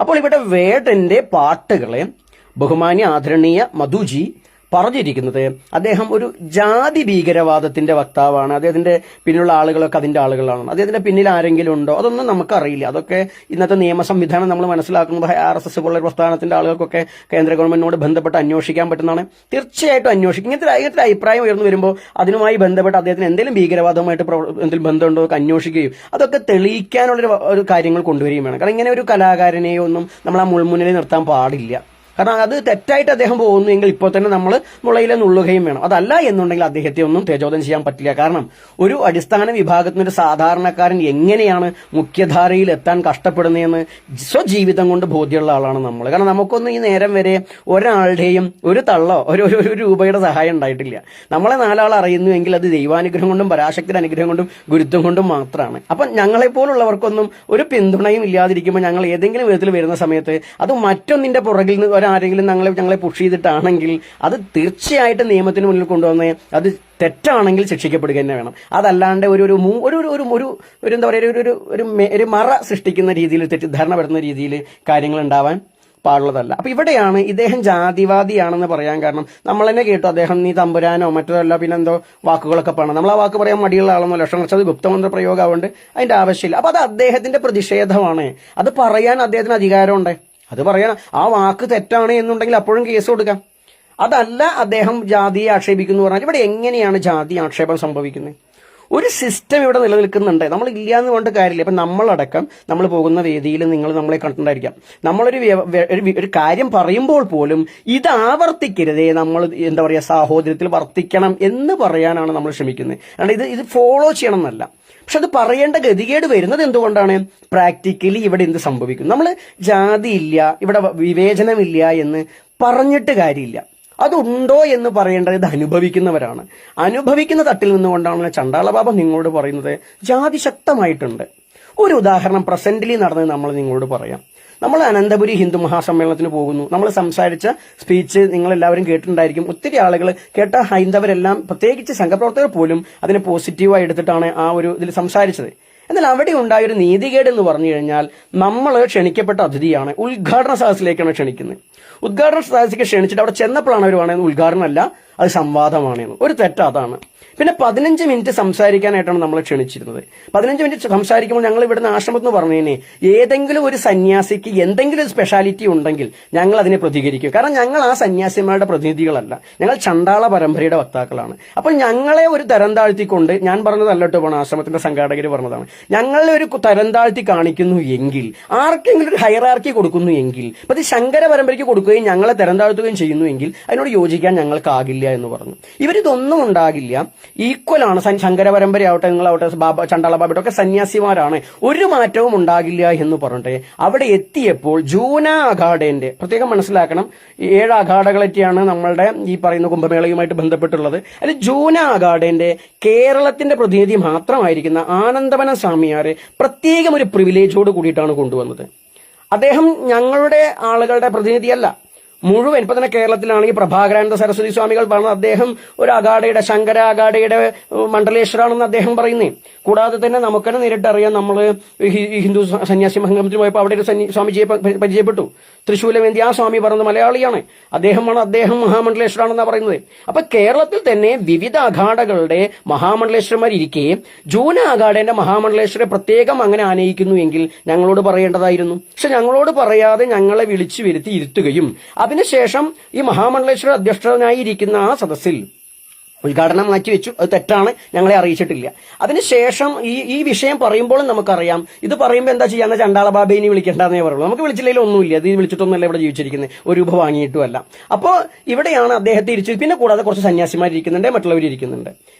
അപ്പോൾ ഇവിടെ വേടന്റെ പാട്ടുകളെ ബഹുമാന്യ ആദരണീയ മധുജി പറഞ്ഞിരിക്കുന്നത് അദ്ദേഹം ഒരു ജാതി ഭീകരവാദത്തിന്റെ വക്താവാണ്, അദ്ദേഹത്തിന്റെ പിന്നിലുള്ള ആളുകളൊക്കെ അതിന്റെ ആളുകളാണ്, അദ്ദേഹത്തിന്റെ പിന്നിൽ ആരെങ്കിലും ഉണ്ടോ അതൊന്നും നമുക്കറിയില്ല. അതൊക്കെ ഇന്നത്തെ നിയമ സംവിധാനം നമ്മൾ മനസ്സിലാക്കുന്നത് RSS പോലുള്ള പ്രസ്ഥാനത്തിന്റെ ആളുകൾക്കൊക്കെ കേന്ദ്ര ഗവൺമെന്റിനോട് ബന്ധപ്പെട്ട് അന്വേഷിക്കാൻ പറ്റുന്നതാണ്. തീർച്ചയായിട്ടും അന്വേഷിക്കും. ഇങ്ങനത്തെ അഭിപ്രായം ഉയർന്നു വരുമ്പോൾ അതിനുമായി ബന്ധപ്പെട്ട് അദ്ദേഹത്തിന് എന്തെങ്കിലും ഭീകരവാദവുമായിട്ട് എന്തെങ്കിലും ബന്ധമുണ്ടോ ഒക്കെ അന്വേഷിക്കുകയും അതൊക്കെ തെളിയിക്കാനുള്ള ഒരു കാര്യങ്ങൾ കൊണ്ടുവരികയും വേണം. കാരണം ഇങ്ങനെ ഒരു കലാകാരനെയോ ഒന്നും നമ്മൾ ആ മുൾമുന്നിൽ നിർത്താൻ പാടില്ല. കാരണം അത് തെറ്റായിട്ട് അദ്ദേഹം പോകുന്നുവെങ്കിൽ ഇപ്പോൾ തന്നെ നമ്മൾ മുളയിലെ നുള്ളുകയും വേണം. അതല്ല എന്നുണ്ടെങ്കിൽ അദ്ദേഹത്തെ ഒന്നും തേജോധനം ചെയ്യാൻ പറ്റില്ല. കാരണം ഒരു അടിസ്ഥാന വിഭാഗത്തിനൊരു സാധാരണക്കാരൻ എങ്ങനെയാണ് മുഖ്യധാരയിൽ എത്താൻ കഷ്ടപ്പെടുന്നതെന്ന് സ്വജീവിതം കൊണ്ട് ബോധ്യമുള്ള ആളാണ് നമ്മൾ. കാരണം നമുക്കൊന്നും ഈ നേരം വരെ ഒരാളുടെയും ഒരു തള്ളോ ഒരു രൂപയുടെ സഹായം ഉണ്ടായിട്ടില്ല. നമ്മളെ നാലാൾ അറിയുന്നുവെങ്കിൽ അത് ദൈവാനുഗ്രഹം കൊണ്ടും പരാശക്തിയുടെ അനുഗ്രഹം കൊണ്ടും ഗുരുത്വം കൊണ്ടും മാത്രമാണ്. അപ്പം ഞങ്ങളെപ്പോലുള്ളവർക്കൊന്നും ഒരു പിന്തുണയും ഇല്ലാതിരിക്കുമ്പോൾ ഞങ്ങൾ ഏതെങ്കിലും വിധത്തിൽ വരുന്ന സമയത്ത് അത് മറ്റൊന്നിന്റെ പുറകിൽ നിന്ന് ആരെങ്കിലും ഞങ്ങളെ പുഷ് ചെയ്തിട്ടാണെങ്കിൽ അത് തീർച്ചയായിട്ടും നിയമത്തിന് മുന്നിൽ കൊണ്ടുവന്ന് അത് തെറ്റാണെങ്കിൽ ശിക്ഷിക്കപ്പെടുക തന്നെ വേണം. അതല്ലാണ്ട് എന്താ പറയുക ഒരു മറ സൃഷ്ടിക്കുന്ന രീതിയിൽ തെറ്റിദ്ധാരണ വരുന്ന രീതിയിൽ കാര്യങ്ങൾ ഉണ്ടാവാൻ പാടുള്ളതല്ല. അപ്പൊ ഇവിടെയാണ് ഇദ്ദേഹം ജാതിവാദിയാണെന്ന് പറയാൻ കാരണം നമ്മൾ തന്നെ കേട്ടു അദ്ദേഹം നീ തമ്പുരാനോ മറ്റതല്ല പിന്നെന്തോ വാക്കുകളൊക്കെ പറയണം. നമ്മൾ ആ വാക്ക് പറയാൻ മടിയുള്ള ആളൊന്നും ലക്ഷണം വെച്ചത് ഗുപ്തമന്ത്ര പ്രയോഗമാവുകൊണ്ട് അതിന്റെ ആവശ്യമില്ല. അപ്പൊ അത് അദ്ദേഹത്തിന്റെ പ്രതിഷേധമാണ്. അത് പറയാൻ അദ്ദേഹത്തിന് അധികാരമുണ്ട്. അത് പറയാൻ ആ വാക്ക് തെറ്റാണ് എന്നുണ്ടെങ്കിൽ അപ്പോഴും കേസ് കൊടുക്കാം. അതല്ല അദ്ദേഹം ജാതിയെ ആക്ഷേപിക്കുന്നു പറഞ്ഞാൽ ഇവിടെ എങ്ങനെയാണ് ജാതി ആക്ഷേപം സംഭവിക്കുന്നത്? ഒരു സിസ്റ്റം ഇവിടെ നിലനിൽക്കുന്നുണ്ട്. നമ്മൾ ഇല്ല എന്ന് കൊണ്ട് കാര്യമില്ല. ഇപ്പം നമ്മളടക്കം നമ്മൾ പോകുന്ന വേദിയിൽ നിങ്ങൾ നമ്മളെ കണ്ടിട്ടുണ്ടായിരിക്കാം. നമ്മളൊരു കാര്യം പറയുമ്പോൾ പോലും ഇത് ആവർത്തിക്കരുതേ, നമ്മൾ എന്താ പറയുക സാഹോദര്യത്തിൽ വർത്തിക്കണം എന്ന് പറയാനാണ് നമ്മൾ ശ്രമിക്കുന്നത്. കാരണം ഇത് ഫോളോ ചെയ്യണം എന്നല്ല. പക്ഷെ അത് പറയേണ്ട ഗതികേട് വരുന്നത് എന്തുകൊണ്ടാണ്? പ്രാക്ടിക്കലി ഇവിടെ എന്ത് സംഭവിക്കും? നമ്മൾ ജാതിയില്ല, ഇവിടെ വിവേചനമില്ല എന്ന് പറഞ്ഞിട്ട് കാര്യമില്ല. അതുണ്ടോ എന്ന് പറയേണ്ടത് ഇത് അനുഭവിക്കുന്നവരാണ്. അനുഭവിക്കുന്ന തട്ടിൽ നിന്നുകൊണ്ടാണ് ചണ്ടാളബാബ നിങ്ങളോട് പറയുന്നത് ജാതി ശക്തമായിട്ടുണ്ട്. ഒരു ഉദാഹരണം പ്രസന്റിലി നടന്നത് നമ്മൾ നിങ്ങളോട് പറയാം. നമ്മൾ അനന്തപുരി ഹിന്ദു മഹാസമ്മേളനത്തിന് പോകുന്നു. നമ്മൾ സംസാരിച്ച സ്പീച്ച് നിങ്ങളെല്ലാവരും കേട്ടിട്ടുണ്ടായിരിക്കും. ഒത്തിരി ആളുകൾ കേട്ട ഹൈന്ദവരെല്ലാം, പ്രത്യേകിച്ച് സംഘപ്രവർത്തകർ പോലും അതിനെ പോസിറ്റീവായി എടുത്തിട്ടാണ് ആ ഒരു ഇതിൽ സംസാരിച്ചത്. എന്നാൽ അവിടെ ഉണ്ടായൊരു നീതികേട് എന്ന് പറഞ്ഞു കഴിഞ്ഞാൽ നമ്മൾ ക്ഷണിക്കപ്പെട്ട അതിഥിയാണ്, ഉദ്ഘാടന സദസ്സിലേക്കാണ് ക്ഷണിക്കുന്നത്. ഉദ്ഘാടന സദസ്സിലേക്ക് ക്ഷണിച്ചിട്ട് അവിടെ ചെന്നപ്പോഴാണ് അവർ പറയുന്നത് ഉദ്ഘാടനമല്ല, അത് സംവാദമാണ്. ഒരു തെറ്റ് അതാണ്. പിന്നെ 15 മിനിറ്റ് സംസാരിക്കാനായിട്ടാണ് നമ്മളെ ക്ഷണിച്ചിരുന്നത്. 15 മിനിറ്റ് സംസാരിക്കുമ്പോൾ ഞങ്ങൾ ഇവിടുന്ന് ആശ്രമത്തിൽ നിന്ന് പറഞ്ഞേനെ ഏതെങ്കിലും ഒരു സന്യാസിക്ക് എന്തെങ്കിലും ഒരു സ്പെഷ്യാലിറ്റി ഉണ്ടെങ്കിൽ ഞങ്ങൾ അതിനെ പ്രതികരിക്കും. കാരണം ഞങ്ങൾ ആ സന്യാസിമാരുടെ പ്രതിനിധികളല്ല, ഞങ്ങൾ ചണ്ടാള പരമ്പരയുടെ വക്താക്കളാണ്. അപ്പോൾ ഞങ്ങളെ ഒരു തരം താഴ്ത്തിക്കൊണ്ട്, ഞാൻ പറഞ്ഞതല്ല കേട്ടോ, പോണ ആശ്രമത്തിന്റെ സംഘാടകർ പറഞ്ഞതാണ്, ഞങ്ങളെ ഒരു തരം താഴ്ത്തി കാണിക്കുന്നു എങ്കിൽ, ആർക്കെങ്കിലും ഒരു ഹൈറാർക്കി കൊടുക്കുന്നു എങ്കിൽ, അത് ശങ്കര പരമ്പരയ്ക്ക് കൊടുക്കുകയും ഞങ്ങളെ തരം താഴ്ത്തുകയും ചെയ്യുന്നു എങ്കിൽ അതിനോട് യോജിക്കാൻ ഞങ്ങൾക്കാകില്ല എന്ന് പറഞ്ഞു. ഇവരിതൊന്നും ഉണ്ടാകില്ല. ഈക്വലാണ്. ശങ്കര പരമ്പരയാവട്ടെ, നിങ്ങളാവട്ടെ, ചണ്ടാള ബാബയുടെ ഒക്കെ സന്യാസിമാരാണ്, ഒരു മാറ്റവും ഉണ്ടാകില്ല എന്ന് പറഞ്ഞിട്ട് അവിടെ എത്തിയപ്പോൾ ജൂന അഖാഡേന്റെ, പ്രത്യേകം മനസ്സിലാക്കണം, 7 അഖാഡകളൊക്കെയാണ് നമ്മളുടെ ഈ പറയുന്ന കുംഭമേളയുമായിട്ട് ബന്ധപ്പെട്ടുള്ളത്. അതിൽ ജൂന അഖാഡേന്റെ കേരളത്തിന്റെ പ്രതിനിധി മാത്രമായിരിക്കുന്ന ആനന്ദവനം സ്വാമിയാരെ പ്രത്യേകം ഒരു പ്രിവിലേജോട് കൂടിയിട്ടാണ് കൊണ്ടുവന്നത്. അദ്ദേഹം ഞങ്ങളുടെ ആളുകളുടെ പ്രതിനിധിയല്ല, മുഴുവൻ. ഇപ്പൊ തന്നെ കേരളത്തിലാണെങ്കിൽ പ്രഭാകരാനന്ദ സരസ്വതി സ്വാമികൾ പറഞ്ഞത് അദ്ദേഹം ഒരു അഖാഡയുടെ, ശങ്കര അഖാഡയുടെ മണ്ഡലേശ്വരാണെന്ന് അദ്ദേഹം പറയുന്നേ. കൂടാതെ തന്നെ നമുക്ക് തന്നെ നേരിട്ടറിയാം, നമ്മൾ ഹിന്ദു സന്യാസി സംഗമത്തിൽ പോയപ്പോൾ അവിടെ ഒരു സ്വാമിജിയെ പരിചയപ്പെട്ടു, തൃശൂലമേന്തി. ആ സ്വാമി പറഞ്ഞത് മലയാളിയാണ്, അദ്ദേഹം മഹാമണ്ഡലേശ്വരാണെന്നാണ് പറയുന്നത്. അപ്പൊ കേരളത്തിൽ തന്നെ വിവിധ അഖാഡകളുടെ മഹാമണ്ഡലേശ്വരന്മാർ ഇരിക്കെ ജൂന അഖാഡേന്റെ മഹാമണ്ഡലേശ്വരെ പ്രത്യേകം അങ്ങനെ ആനയിക്കുന്നു എങ്കിൽ ഞങ്ങളോട് പറയേണ്ടതായിരുന്നു. പക്ഷെ ഞങ്ങളോട് പറയാതെ ഞങ്ങളെ വിളിച്ചു വരുത്തി ഇരുത്തുകയും അതിനുശേഷം ഈ മഹാമണ്ഡലേശ്വര അധ്യക്ഷനായിരിക്കുന്ന ആ സദസ്സിൽ ഉദ്ഘാടനം മാറ്റിവെച്ചു. അത് തെറ്റാണ്, ഞങ്ങളെ അറിയിച്ചിട്ടില്ല. അതിനുശേഷം ഈ വിഷയം പറയുമ്പോഴും നമുക്കറിയാം, ഇത് പറയുമ്പോൾ എന്താ ചെയ്യാന്ന് ചണ്ടാള ബാബേനെ വിളിക്കേണ്ടെന്നേ പറയുള്ളൂ. നമുക്ക് വിളിച്ചില്ലെങ്കിൽ ഒന്നുമില്ല, ഇത് വിളിച്ചിട്ടൊന്നുമല്ല ഇവിടെ ജീവിച്ചിരിക്കുന്നത്, ഒരു രൂപ വാങ്ങിയിട്ടുമല്ല. അപ്പോൾ ഇവിടെയാണ് അദ്ദേഹത്തെ ഇരിച്ചു. പിന്നെ കൂടാതെ കുറച്ച് സന്യാസിമാർ ഇരിക്കുന്നുണ്ട്, മറ്റുള്ളവർ ഇരിക്കുന്നുണ്ട്.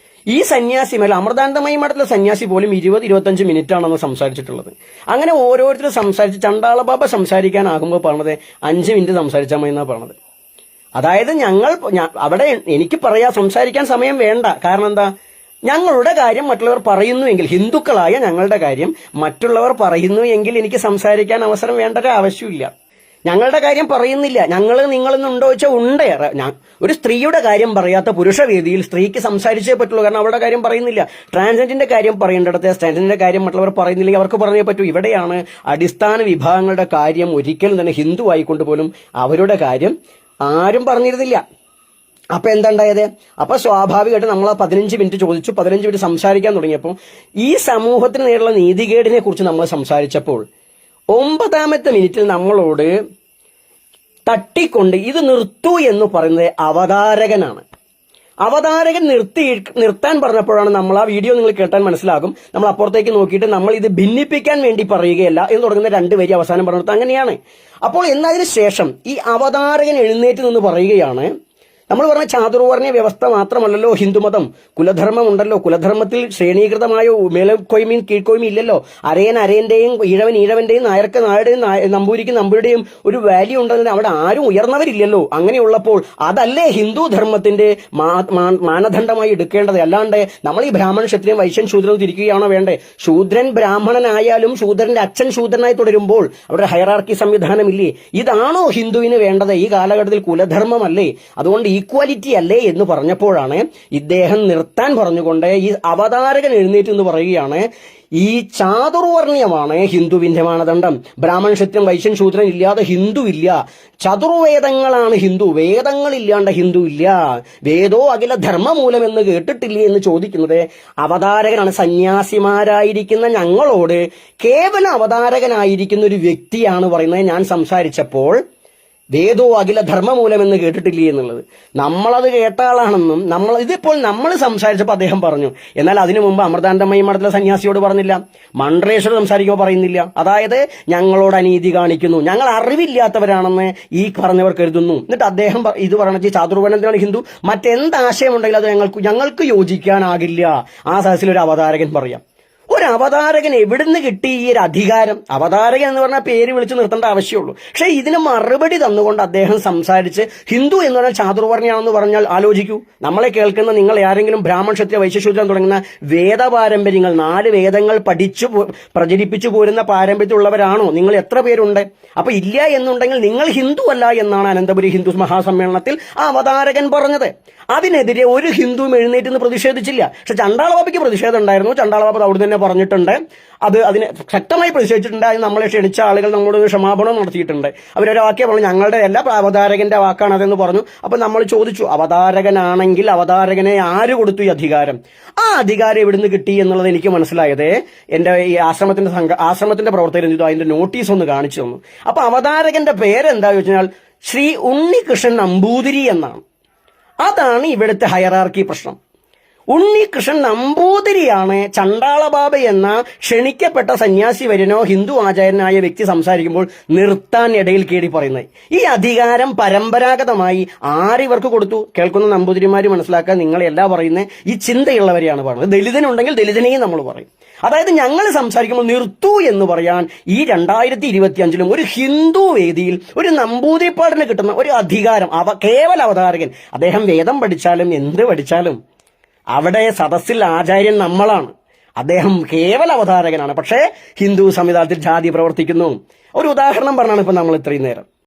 ഈ സന്യാസിമാർ, അമൃതാനന്ദമയി മഠത്തിലെ സന്യാസി പോലും 20-25 മിനിറ്റാണെന്ന് സംസാരിച്ചിട്ടുള്ളത്. അങ്ങനെ ഓരോരുത്തരും സംസാരിച്ച് ചണ്ടാള ബാബ സംസാരിക്കാനാകുമ്പോൾ പറഞ്ഞത് 5 മിനിറ്റ് സംസാരിച്ചാൽ മതി എന്നാണ് പറഞ്ഞത്. അതായത് അവിടെ എനിക്ക് സംസാരിക്കാൻ സമയം വേണ്ട. കാരണം എന്താ, ഞങ്ങളുടെ കാര്യം മറ്റുള്ളവർ പറയുന്നുവെങ്കിൽ, ഹിന്ദുക്കളായ ഞങ്ങളുടെ കാര്യം മറ്റുള്ളവർ പറയുന്നു എങ്കിൽ എനിക്ക് സംസാരിക്കാൻ അവസരം വേണ്ട ഒരു ആവശ്യമില്ല. ഞങ്ങളുടെ കാര്യം പറയുന്നില്ല. നിങ്ങളെന്നുണ്ടോ വെച്ചാൽ ഉണ്ട്. ഒരു സ്ത്രീയുടെ കാര്യം പറയാത്ത പുരുഷവേദിയിൽ സ്ത്രീക്ക് സംസാരിച്ചേ പറ്റുള്ളൂ. കാരണം അവരുടെ കാര്യം പറയുന്നില്ല. ട്രാൻസ്ജെൻഡറിന്റെ കാര്യം പറയേണ്ടിടത്ത് ട്രാൻസ്ജെൻഡറിന്റെ കാര്യം മറ്റുള്ളവർ പറയുന്നില്ലെങ്കിൽ അവർക്ക് പറഞ്ഞേ പറ്റൂ. ഇവിടെയാണ് അടിസ്ഥാന വിഭാഗങ്ങളുടെ കാര്യം ഒരിക്കലും തന്നെ ഹിന്ദു ആയിക്കൊണ്ട് പോലും അവരുടെ കാര്യം ആരും പറഞ്ഞിരുന്നില്ല. അപ്പൊ എന്താണ്ടായത്? അപ്പൊ സ്വാഭാവികമായിട്ട് നമ്മൾ ആ 15 മിനിറ്റ് ചോദിച്ചു, 15 മിനിറ്റ് സംസാരിക്കാൻ തുടങ്ങിയപ്പോൾ ഈ സമൂഹത്തിന് നേരിടുള്ള നീതികേടിനെ കുറിച്ച് നമ്മൾ സംസാരിച്ചപ്പോൾ 9ാമത്തെ മിനിറ്റിൽ നമ്മളോട് തട്ടിക്കൊണ്ട് ഇത് നിർത്തൂ എന്ന് പറയുന്നത് അവതാരകനാണ്. അവതാരകൻ നിർത്താൻ പറഞ്ഞപ്പോഴാണ് നമ്മൾ ആ വീഡിയോ നിങ്ങൾ കേട്ടാൻ മനസ്സിലാകും. നമ്മൾ അപ്പുറത്തേക്ക് നോക്കിയിട്ട് നമ്മൾ ഇത് ഭിന്നിപ്പിക്കാൻ വേണ്ടി പറയുകയല്ല എന്ന് തുടങ്ങുന്ന 2 വരി അവസാനം പറഞ്ഞിട്ട് അങ്ങനെയാണ്. അപ്പോൾ എന്നതിന് ശേഷം ഈ അവതാരകൻ എഴുന്നേറ്റ് നിന്ന് പറയുകയാണ്, നമ്മൾ പറഞ്ഞ ചാതുർവർണ്ണ വ്യവസ്ഥ മാത്രമല്ലല്ലോ ഹിന്ദുമതം, കുലധർമ്മം ഉണ്ടല്ലോ. കുലധർമ്മത്തിൽ ശ്രേണീകൃതമായ മേലക്കോയ്മയും കീഴ്ക്കോയ്മയും ഇല്ലല്ലോ. അരയൻ അരയന്റെയും ഈഴവൻ ഈഴവന്റെയും നായർക്ക് നായരുടെയും നമ്പൂരിക്ക് നമ്പൂരുടെയും ഒരു വാല്യൂ ഉണ്ടെങ്കിൽ അവിടെ ആരും ഉയർന്നവരില്ലല്ലോ. അങ്ങനെയുള്ളപ്പോൾ അതല്ലേ ഹിന്ദു ധർമ്മത്തിന്റെ മാനദണ്ഡമായി എടുക്കേണ്ടത്. അല്ലാണ്ട് നമ്മൾ ഈ ബ്രാഹ്മണ ക്ഷത്രിയൻ വൈശ്യൻ ശൂദ്രൻ തിരിക്കുകയാണോ വേണ്ടേ? ശൂദ്രൻ ബ്രാഹ്മണനായാലും ശൂദ്രന്റെ അച്ഛൻ ശൂദ്രനായി തുടരുമ്പോൾ അവിടെ ഹയറാർക്കി സംവിധാനമില്ലേ? ഇതാണോ ഹിന്ദുവിന് വേണ്ടത്? ഈ കാലഘട്ടത്തിൽ കുലധർമ്മമല്ലേ? അതുകൊണ്ട് ഈക്വാലിറ്റി അല്ലേ എന്ന് പറഞ്ഞപ്പോഴാണ് ഇദ്ദേഹം നിർത്താൻ പറഞ്ഞുകൊണ്ട് ഈ അവതാരകൻ എഴുന്നേറ്റ് എന്ന് പറയുകയാണ്, ഈ ചാതുർവർണ്ണയമാണ് ഹിന്ദുവിന്റെ മാനദണ്ഡം. ബ്രാഹ്മൺ ക്ഷത്രിയൻ വൈശ്യൻ ശൂദ്രൻ ഇല്ലാതെ ഹിന്ദു ഇല്ല. ചതുർവേദങ്ങളാണ് ഹിന്ദു, വേദങ്ങളില്ലാണ്ട് ഹിന്ദു ഇല്ല. വേദോ അഖില ധർമ്മമൂലം എന്ന് കേട്ടിട്ടില്ലേ എന്ന് ചോദിക്കുന്നത് അവതാരകനാണ്. സന്യാസിമാരായിരിക്കുന്ന ഞങ്ങളോട് കേവല അവതാരകനായിരിക്കുന്ന ഒരു വ്യക്തിയാണ് പറയുന്നത്. ഞാൻ സംസാരിച്ചപ്പോൾ വേദോ അഖില ധർമ്മമൂലം എന്ന് കേട്ടിട്ടില്ലേ എന്നുള്ളത് നമ്മളത് കേട്ട ആളാണെന്നും ഇതിപ്പോൾ നമ്മൾ സംസാരിച്ചപ്പോൾ അദ്ദേഹം പറഞ്ഞു. എന്നാൽ അതിനു മുമ്പ് അമൃതാനന്ദമയി മഠത്തിലെ സന്യാസിയോട് പറഞ്ഞില്ല, മണ്ഡലേശ്വർ സംസാരിക്കുമ്പോൾ പറയുന്നില്ല. അതായത് ഞങ്ങളോട് അനീതി കാണിക്കുന്നു, ഞങ്ങൾ അറിവില്ലാത്തവരാണെന്ന് ഈ പറഞ്ഞവർ കരുതുന്നു. എന്നിട്ട് അദ്ദേഹം ഇത് പറഞ്ഞ ചാതുർവർണ്ണത്തിലാണ് ഹിന്ദു, മറ്റെന്ത് ആശയമുണ്ടെങ്കിലും അത് ഞങ്ങൾക്ക് യോജിക്കാനാകില്ല. ആ സദസ്സിൽ ഒരു അവതാരകൻ പറയാം. ഒരു അവതാരകൻ എവിടുന്ന് കിട്ടി ഈ ഒരു അധികാരം? അവതാരകൻ എന്ന് പറഞ്ഞാൽ പേര് വിളിച്ച് നിർത്തേണ്ട ആവശ്യമുള്ളൂ. പക്ഷെ ഇതിന് മറുപടി തന്നുകൊണ്ട് അദ്ദേഹം സംസാരിച്ച് ഹിന്ദു എന്ന് പറഞ്ഞാൽ ചാതുർവർണ്ണയാണെന്ന് പറഞ്ഞാൽ ആലോചിക്കൂ. നമ്മളെ കേൾക്കുന്ന നിങ്ങൾ ആരെങ്കിലും ബ്രാഹ്മൺ ക്ഷത്രിയ വൈശ്യശൂദ്രൻ തുടങ്ങുന്ന വേദപാരമ്പര്യങ്ങൾ 4 വേദങ്ങൾ പ്രചരിപ്പിച്ചു പോരുന്ന പാരമ്പര്യത്തിലുള്ളവരാണോ നിങ്ങൾ? എത്ര പേരുണ്ട്? അപ്പൊ ഇല്ല എന്നുണ്ടെങ്കിൽ നിങ്ങൾ ഹിന്ദു അല്ല എന്നാണ് അനന്തപുരി ഹിന്ദു മഹാസമ്മേളനത്തിൽ ആ അവതാരകൻ പറഞ്ഞത്. അതിനെതിരെ ഒരു ഹിന്ദുവും എഴുന്നേറ്റ് നിന്ന് പ്രതിഷേധിച്ചില്ല. പക്ഷെ ചണ്ടാളബാബയ്ക്ക് പ്രതിഷേധം ഉണ്ടായിരുന്നു. ചണ്ടാളബാബ അവിടെ തന്നെ പറഞ്ഞിട്ടുണ്ട്, അതിനെ ശക്തമായി പ്രതിഷേധിച്ചിട്ടുണ്ട്. അത് നമ്മളെ ക്ഷണിച്ച ആളുകൾ നമ്മളോട് ക്ഷമാപണം നടത്തിയിട്ടുണ്ട്. അവരൊരു വാക്യം പറഞ്ഞു, ഞങ്ങളുടെ എല്ലാ അവതാരകന്റെ വാക്കാണ് അതെന്ന് പറഞ്ഞു. അപ്പൊ നമ്മൾ ചോദിച്ചു, അവതാരകനാണെങ്കിൽ അവതാരകനെ ആര് കൊടുത്തു ഈ അധികാരം? ആ അധികാരം എവിടുന്ന് കിട്ടി എന്നുള്ളത് എനിക്ക് മനസ്സിലായത് എന്റെ ഈ ആശ്രമത്തിന്റെ പ്രവർത്തകർ എന്ത് ചെയ്തു, അതിന്റെ നോട്ടീസ് ഒന്ന് കാണിച്ചു തന്നു. അപ്പൊ അവതാരകന്റെ പേരെന്താ ചോദിച്ചാൽ ശ്രീ ഉണ്ണികൃഷ്ണൻ നമ്പൂതിരി എന്നാണ്. അതാണ് ഇവിടുത്തെ ഹയറാർക്കി പ്രശ്നം. ഉണ്ണികൃഷ്ണൻ നമ്പൂതിരിയാണ് ചണ്ടാളബാബ എന്ന ക്ഷണിക്കപ്പെട്ട സന്യാസി വര്യനോ ഹിന്ദു ആചാര്യനായ വ്യക്തി സംസാരിക്കുമ്പോൾ നിർത്താൻ ഇടയിൽ കയറി പറയുന്നത്. ഈ അധികാരം പരമ്പരാഗതമായി ആരിവർക്ക് കൊടുത്തു? കേൾക്കുന്ന നമ്പൂതിരിമാര് മനസ്സിലാക്കാൻ നിങ്ങളെല്ലാം പറയുന്നത് ഈ ചിന്തയുള്ളവരെയാണ് പറയുന്നത്. ദലിതനുണ്ടെങ്കിൽ ദലിതനെയും നമ്മൾ പറയും. അതായത് ഞങ്ങൾ സംസാരിക്കുമ്പോൾ നിർത്തൂ എന്ന് പറയാൻ ഈ 2025 ഒരു ഹിന്ദു വേദിയിൽ ഒരു നമ്പൂതിരിപ്പാടിന് കിട്ടുന്ന ഒരു അധികാരം, കേവല അവതാരകൻ. അദ്ദേഹം വേദം പഠിച്ചാലും എന്ത് പഠിച്ചാലും അവിടെ സദസ്സിൽ ആചാര്യൻ നമ്മളാണ്. അദ്ദേഹം കേവല അവതാരകനാണ്. പക്ഷേ ഹിന്ദു സംവിധാനത്തിൽ ജാതി പ്രവർത്തിക്കുന്നു. ഒരു ഉദാഹരണം പറഞ്ഞാണ് ഇപ്പൊ നമ്മൾ ഇത്രയും നേരം